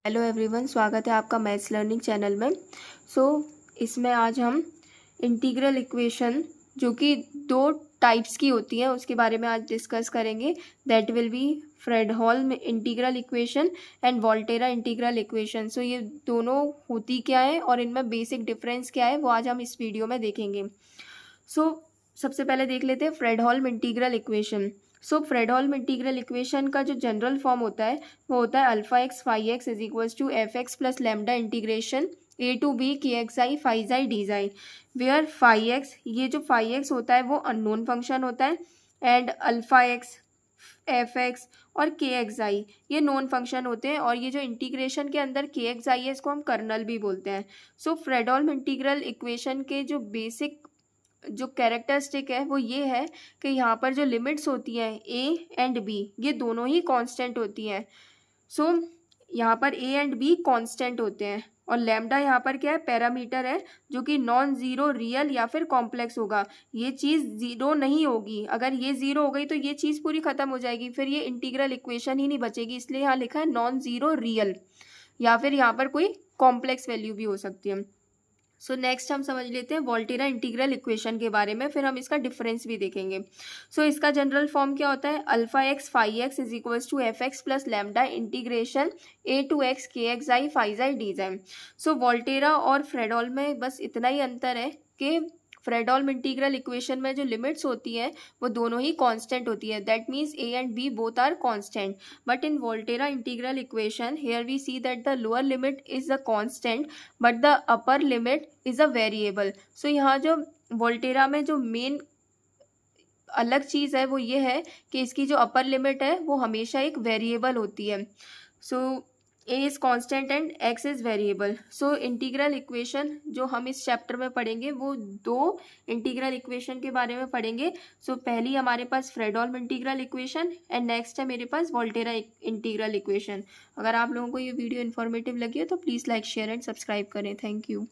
Hello everyone, स्वागत है आपका मैथ्स लर्निंग चैनल में। इसमें आज हम इंटीग्रल इक्वेशन जो कि दो टाइप्स की होती हैं उसके बारे में आज डिस्कस करेंगे। That will be Fredholm integral equation and Volterra integral equation. ये दोनों होती क्या है और इनमें बेसिक डिफरेंस क्या है वो आज हम इस वीडियो में देखेंगे। सबसे पहले देख लेते हैं Fredholm integral equation. Fredholm integral equation का जो जनरल फॉर्म होता है वो होता है alpha X phi X is equals to F X plus lambda integration A to B K X I phis I D I, where phi X, ये जो phi x होता है वो अननोन फंक्शन होता है and alpha x, F x और के X आई ये नॉन फंक्शन होते हैं। और ये जो इंटीग्रेशन के अंदर के एक्स आई है इसको हम कर्नल भी बोलते हैं। फ्रेडहोल्म इंटीग्रल इक्वेशन के जो बेसिक जो कैरेक्टरिस्टिक है वो ये है कि यहाँ पर जो लिमिट्स होती हैं ए एंड बी ये दोनों ही कांस्टेंट होती हैं। यहाँ पर ए एंड बी कांस्टेंट होते हैं और लैम्डा यहाँ पर क्या है, पैरामीटर है जो कि नॉन ज़ीरो रियल या फिर कॉम्प्लेक्स होगा। ये चीज़ ज़ीरो नहीं होगी, अगर ये ज़ीरो हो गई तो ये चीज़ पूरी ख़त्म हो जाएगी, फिर ये इंटीग्रल इक्वेशन ही नहीं बचेगी। इसलिए यहाँ लिखा है नॉन ज़ीरो रियल, या फिर यहाँ पर कोई कॉम्प्लेक्स वैल्यू भी हो सकती है। नेक्स्ट हम समझ लेते हैं वोल्टेरा इंटीग्रल इक्वेशन के बारे में, फिर हम इसका डिफरेंस भी देखेंगे। इसका जनरल फॉर्म क्या होता है, alpha X phi X is equals to F X plus lambda integration A to X K X I phis I D I. Volterra और फ्रेडहोल्म में बस इतना ही अंतर है कि फ्रेडहोल्म इंटीग्रल इक्वेशन में जो लिमिट्स होती हैं वो दोनों ही कांस्टेंट होती है। That means A and B both are constant. But in Volterra integral equation here we see that the lower limit is a constant but the upper limit is a variable. यहाँ जो Volterra में जो main अलग चीज़ है वो ये है कि इसकी जो अपर लिमिट है वो हमेशा एक वेरिएबल होती है। A is constant and x is variable. Integral equation जो हम इस चैप्टर में पढ़ेंगे वो दो इंटीग्रल इक्वेशन के बारे में पढ़ेंगे। पहली हमारे पास Fredholm integral equation and next है मेरे पास वोल्टेरा इंटीग्रल इक्वेशन। अगर आप लोगों को ये वीडियो इन्फॉर्मेटिव लगी हो तो please like share and subscribe करें। Thank you.